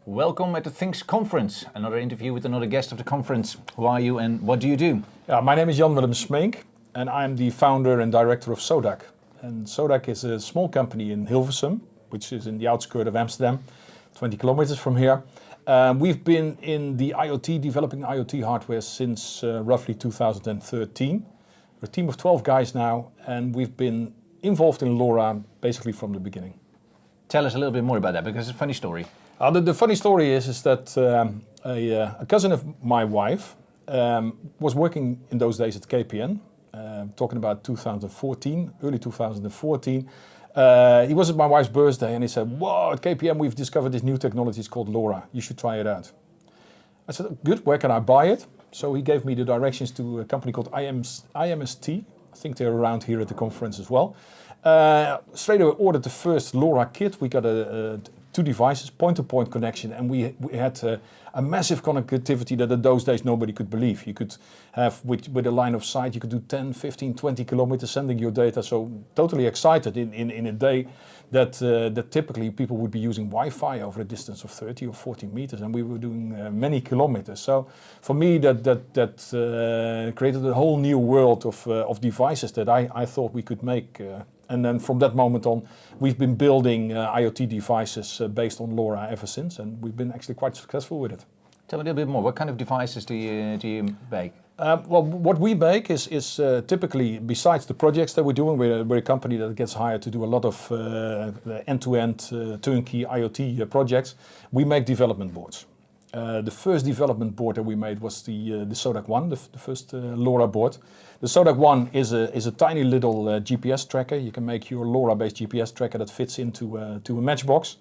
Welcome at the Things Conference. Another interview with another guest of the conference. Who are you and what do you do? My name is Willem Smeenk and I'm the founder and director of SODAQ. And SODAQ is a small company in Hilversum, which is in the outskirts of Amsterdam, 20 kilometers from here. We've been in the IoT, developing IoT hardware since roughly 2013. We're a team of 12 guys now and we've been involved in LoRa basically from the beginning. Tell us a little bit more about that because it's a funny story. The funny story is that a cousin of my wife was working in those days at KPN, talking about 2014, early 2014. He was at my wife's birthday and he said, "Whoa, at KPN we've discovered this new technology, it's called LoRa, you should try it out." I said, "Good, where can I buy it?" So he gave me the directions to a company called IMST. I think they're around here at the conference as well. Straight away ordered the first LoRa kit. We got two devices, point-to-point connection, and we had a massive connectivity that in those days nobody could believe. You could have, with a line of sight, you could do 10, 15, 20 kilometers sending your data. So totally excited in a day that typically people would be using Wi-Fi over a distance of 30 or 40 meters, and we were doing many kilometers. So for me, that created a whole new world of devices that I thought we could make. And then from that moment on, we've been building IoT devices based on LoRa ever since, and we've been actually quite successful with it. Tell me a little bit more. What kind of devices do you make? Well, what we make is typically, besides the projects that we're doing, we're a company that gets hired to do a lot of end-to-end turnkey IoT projects. We make development boards. The first development board that we made was the SODAQ One, the first LoRa board. The SODAQ One is a tiny little GPS tracker. You can make your LoRa-based GPS tracker that fits into a matchbox.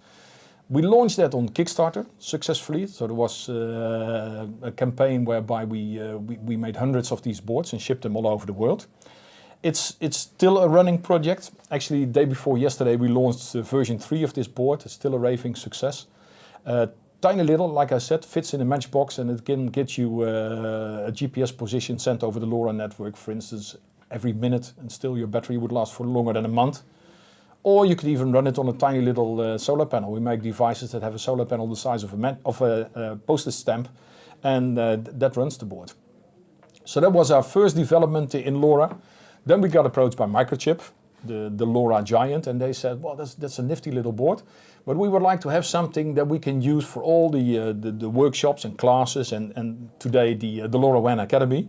We launched that on Kickstarter successfully. So there was a campaign whereby we made hundreds of these boards and shipped them all over the world. It's still a running project. Actually, the day before yesterday, we launched version 3 of this board. It's still a raving success. Tiny little, like I said, fits in a matchbox and it can get you a GPS position sent over the LoRa network, for instance, every minute, and still your battery would last for longer than a month. Or you could even run it on a tiny little solar panel. We make devices that have a solar panel the size of a postage stamp, and that runs the board. So that was our first development in LoRa. Then we got approached by Microchip, the LoRa giant, and they said, "Well, that's a nifty little board, but we would like to have something that we can use for all the workshops and classes and today the LoRa WAN Academy."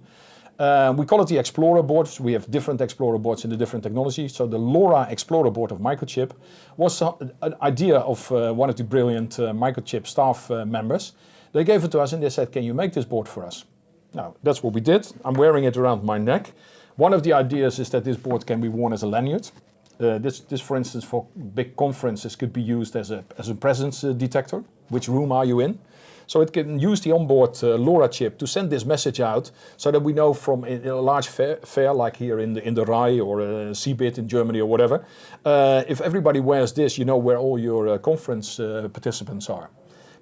We call it the Explorer board. So we have different Explorer boards in the different technologies. So the LoRa Explorer board of Microchip was an idea of one of the brilliant Microchip staff members. They gave it to us and they said, "Can you make this board for us?" Now, that's what we did. I'm wearing it around my neck. One of the ideas is that this board can be worn as a lanyard. This, for instance, for big conferences could be used as a presence detector. Which room are you in? So it can use the onboard LoRa chip to send this message out so that we know from a large fair like here in the RAI or CeBIT in Germany or whatever, if everybody wears this, you know where all your conference participants are.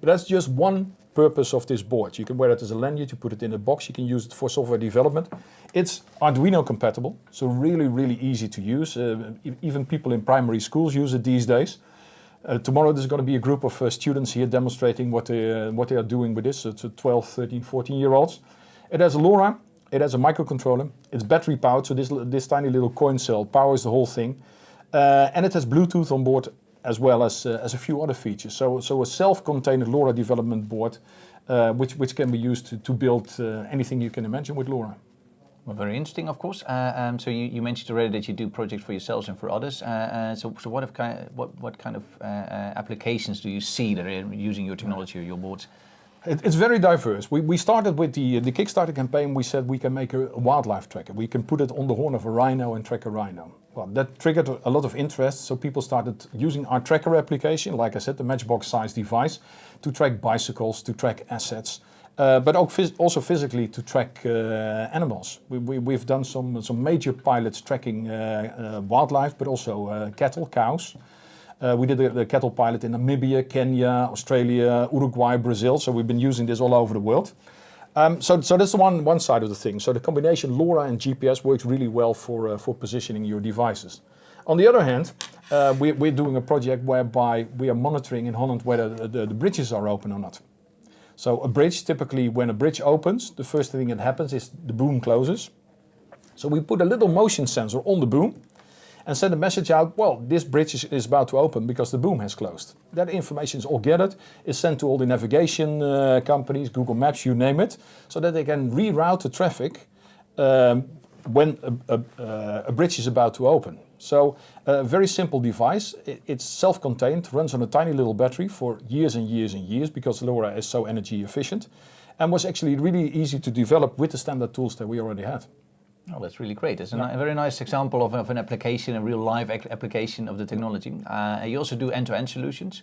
But that's just one purpose of this board. You can wear it as a lanyard, you put it in a box, you can use it for software development. It's Arduino compatible, so really, really easy to use. Even people in primary schools use it these days. Tomorrow there's going to be a group of students here demonstrating what they are doing with this. It's 12, 13, 14-year-olds. It has a LoRa, it has a microcontroller, it's battery powered, so this tiny little coin cell powers the whole thing. And it has Bluetooth on board as well as a few other features. So a self-contained LoRa development board, which can be used to build anything you can imagine with LoRa. Well, very interesting, of course. So you mentioned already that you do projects for yourselves and for others. So what kind of applications do you see that are using your technology or your boards? It's very diverse. We started with the Kickstarter campaign. We said we can make a wildlife tracker. We can put it on the horn of a rhino and track a rhino. Well, that triggered a lot of interest, so people started using our tracker application, like I said, the matchbox size device, to track bicycles, to track assets, but also physically to track animals. We've done some major pilots tracking wildlife, but also cattle, cows. We did a cattle pilot in Namibia, Kenya, Australia, Uruguay, Brazil, so we've been using this all over the world. So that's one side of the thing. So the combination LoRa and GPS works really well for positioning your devices. On the other hand, we're doing a project whereby we are monitoring in Holland whether the bridges are open or not. So a bridge, typically when a bridge opens, the first thing that happens is the boom closes. So we put a little motion sensor on the boom and send a message out, well, this bridge is about to open because the boom has closed. That information is all gathered, is sent to all the navigation companies, Google Maps, you name it, so that they can reroute the traffic when a bridge is about to open. So a very simple device. It's self-contained, runs on a tiny little battery for years and years and years because LoRa is so energy efficient, and was actually really easy to develop with the standard tools that we already had. Oh, that's really great. It's a very nice example of an application, a real live application of the technology. You also do end-to-end solutions.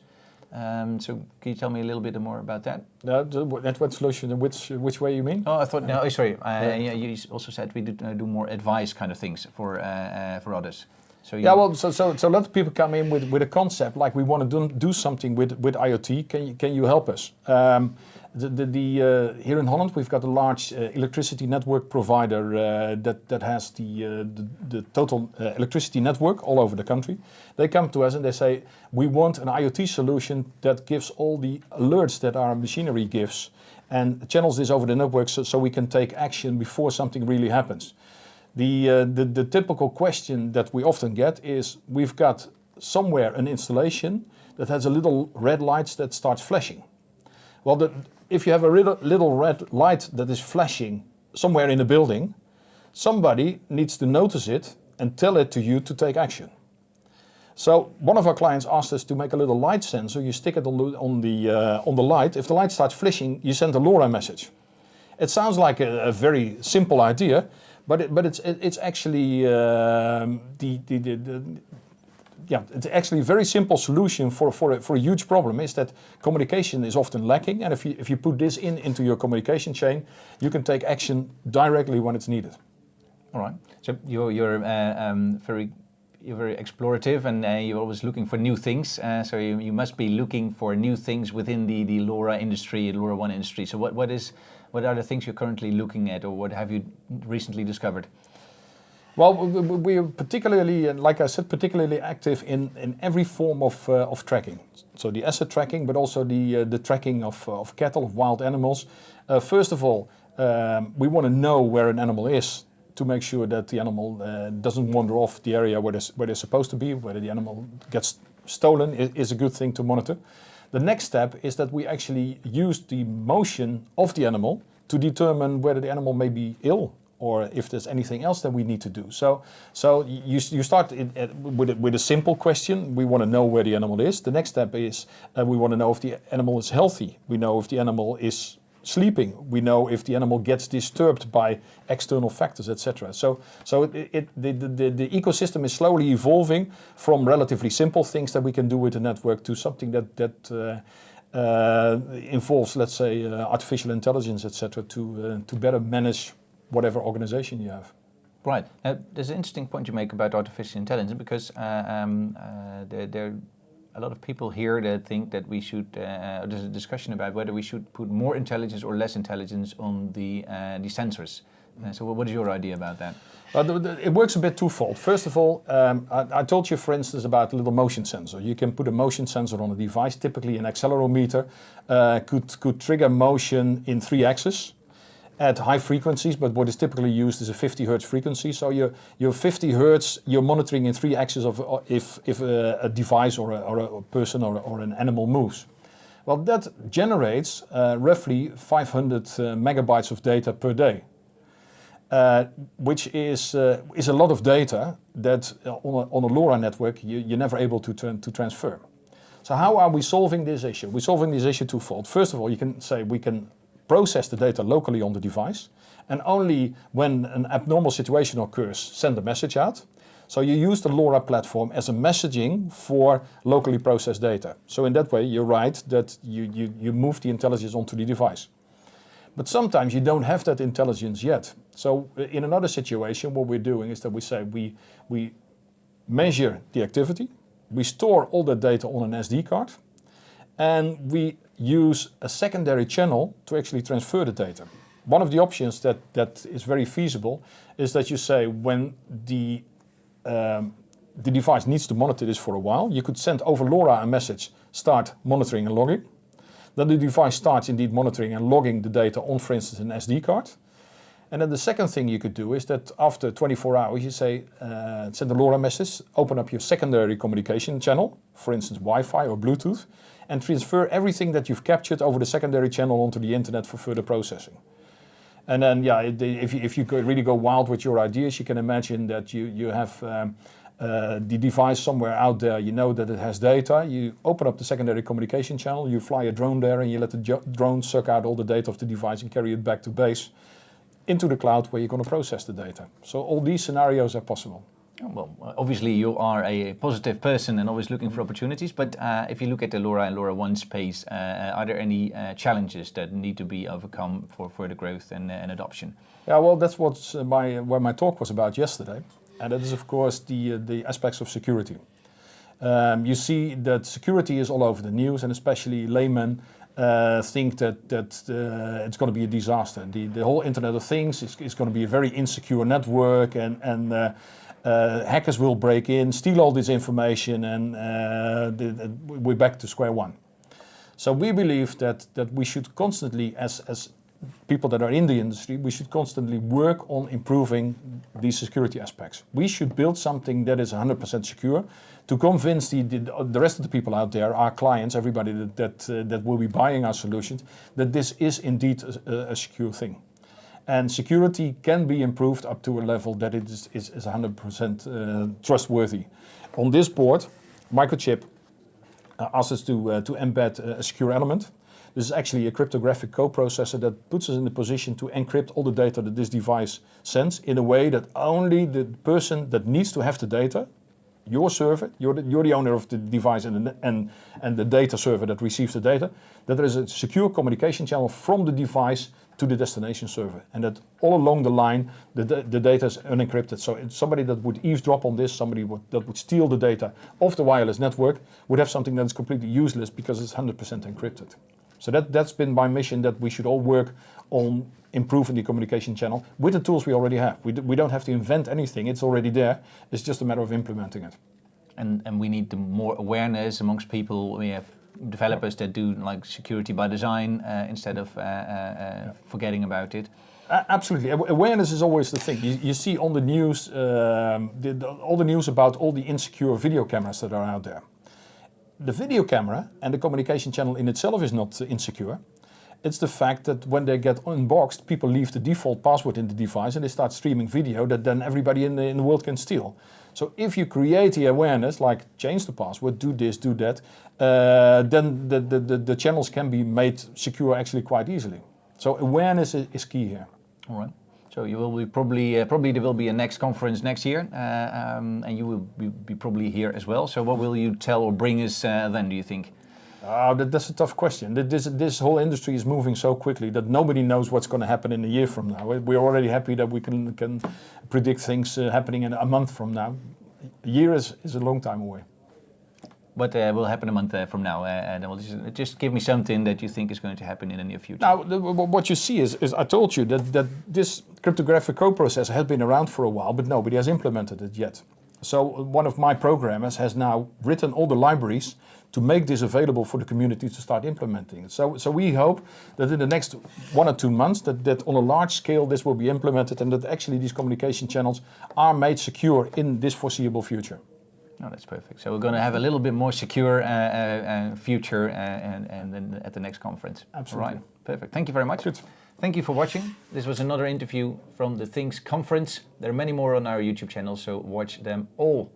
So can you tell me a little bit more about that? The end-to-end solution, in which way you mean? Oh, I thought, no, sorry. You also said we do more advice kind of things for others. So so a lot of people come in with a concept like we want to do something with IoT. Can you help us? Here in Holland, we've got a large electricity network provider that has the total electricity network all over the country. They come to us and they say, we want an IoT solution that gives all the alerts that our machinery gives and channels this over the network so we can take action before something really happens. The typical question that we often get is, we've got somewhere an installation that has a little red light that starts flashing. Well, if you have a little red light that is flashing somewhere in a building, somebody needs to notice it and tell it to you to take action. So one of our clients asked us to make a little light sensor. You stick it on the light. If the light starts flashing, you send a LoRa message. It sounds like a very simple idea, but it's actually it's actually a very simple solution for a huge problem. Is that communication is often lacking, and if you put this into your communication chain, you can take action directly when it's needed. All right. So you're very explorative, and you're always looking for new things. So you must be looking for new things within the LoRa industry, the LoRaWAN industry. So what are the things you're currently looking at, or what have you recently discovered? Well, we are particularly, like I said, particularly active in every form of tracking. So the asset tracking, but also the tracking of cattle, of wild animals. First of all, we want to know where an animal is to make sure that the animal doesn't wander off the area where they're supposed to be. Whether the animal gets stolen is a good thing to monitor. The next step is that we actually use the motion of the animal to determine whether the animal may be ill, or if there's anything else that we need to do. So you start with a simple question. We want to know where the animal is. The next step is we want to know if the animal is healthy. We know if the animal is sleeping. We know if the animal gets disturbed by external factors, etc. So the ecosystem is slowly evolving from relatively simple things that we can do with the network to something that involves, let's say, artificial intelligence, etc. To better manage whatever organization you have. Right. There's an interesting point you make about artificial intelligence, because there are a lot of people here that think that we should, there's a discussion about whether we should put more intelligence or less intelligence on the sensors. So what is your idea about that? It works a bit twofold. First of all, I told you, for instance, about a little motion sensor. You can put a motion sensor on a device. Typically an accelerometer could trigger motion in 3 axes at high frequencies, but what is typically used is a 50 hertz frequency. So your 50 hertz, you're monitoring in 3 axes of if a device or a person or an animal moves. Well, that generates roughly 500 megabytes of data per day, which is a lot of data that on a LoRa network you're never able to transfer. So how are we solving this issue? We're solving this issue twofold. First of all, you can say we can process the data locally on the device, and only when an abnormal situation occurs, send a message out. So you use the LoRa platform as a messaging for locally processed data. So in that way, you're right that you move the intelligence onto the device. But sometimes you don't have that intelligence yet. So in another situation, what we're doing is that we say we measure the activity, we store all that data on an SD card, and we use a secondary channel to actually transfer the data. One of the options that is very feasible is that you say when the the device needs to monitor this for a while. You could send over LoRa a message, start monitoring and logging. Then the device starts indeed monitoring and logging the data on, for instance, an SD card. And then the second thing you could do is that after 24 hours, you say, send a LoRa message, open up your secondary communication channel, for instance, Wi-Fi or Bluetooth, and transfer everything that you've captured over the secondary channel onto the internet for further processing. And then, yeah, if you could really go wild with your ideas, you can imagine that you have the device somewhere out there, you know that it has data, you open up the secondary communication channel, you fly a drone there and you let the drone suck out all the data of the device and carry it back to base into the cloud where you're going to process the data. So all these scenarios are possible. Well, obviously you are a positive person and always looking for opportunities, but if you look at the LoRa and LoRaWAN space, are there any challenges that need to be overcome for further growth and adoption? Yeah, well, that's where my talk was about yesterday, and that is of course the aspects of security. You see that security is all over the news, and especially laymen think that it's going to be a disaster. The whole Internet of Things is going to be a very insecure network, and hackers will break in, steal all this information, and we're back to square one. So we believe that we should constantly, as people that are in the industry, we should constantly work on improving these security aspects. We should build something that is 100% secure to convince the rest of the people out there, our clients, everybody that will be buying our solutions, that this is indeed a secure thing. And security can be improved up to a level that it is 100% trustworthy. On this board, Microchip asks us to embed a secure element. This is actually a cryptographic coprocessor that puts us in the position to encrypt all the data that this device sends in a way that only the person that needs to have the data, your server, you're the owner of the device and the data server that receives the data, that there is a secure communication channel from the device to the destination server, and that all along the line the data is unencrypted. So somebody that would eavesdrop on this, somebody that would steal the data off the wireless network, would have something that is completely useless because it's 100% encrypted. So that's been my mission, that we should all work on improving the communication channel with the tools we already have. We don't have to invent anything, it's already there. It's just a matter of implementing it. And we need more awareness amongst people. We have developers that do like security by design instead of forgetting about it. Absolutely. Awareness is always the thing. You see on the news, all the news about all the insecure video cameras that are out there. The video camera and the communication channel in itself is not insecure. It's the fact that when they get unboxed, people leave the default password in the device and they start streaming video that then everybody in the world can steal. So if you create the awareness, like change the password, do this, do that, then the channels can be made secure actually quite easily. So awareness is key here. All right. So you will be probably there will be a next conference next year, and you will be probably here as well. So what will you tell or bring us then, do you think? That's a tough question. This whole industry is moving so quickly that nobody knows what's going to happen in a year from now. We're already happy that we can predict things happening in a month from now. A year is a long time away. What will happen a month from now? And just give me something that you think is going to happen in the near future. Now, what you see is I told you that this cryptographic coprocessor has been around for a while, but nobody has implemented it yet. So one of my programmers has now written all the libraries to make this available for the community to start implementing it. So we hope that in the next 1 or 2 months that on a large scale this will be implemented, and that actually these communication channels are made secure in this foreseeable future. Oh, that's perfect. So we're going to have a little bit more secure future and then at the next conference. Absolutely. All right. Perfect. Thank you very much. Good. Thank you for watching. This was another interview from the Things conference. There are many more on our YouTube channel, so watch them all.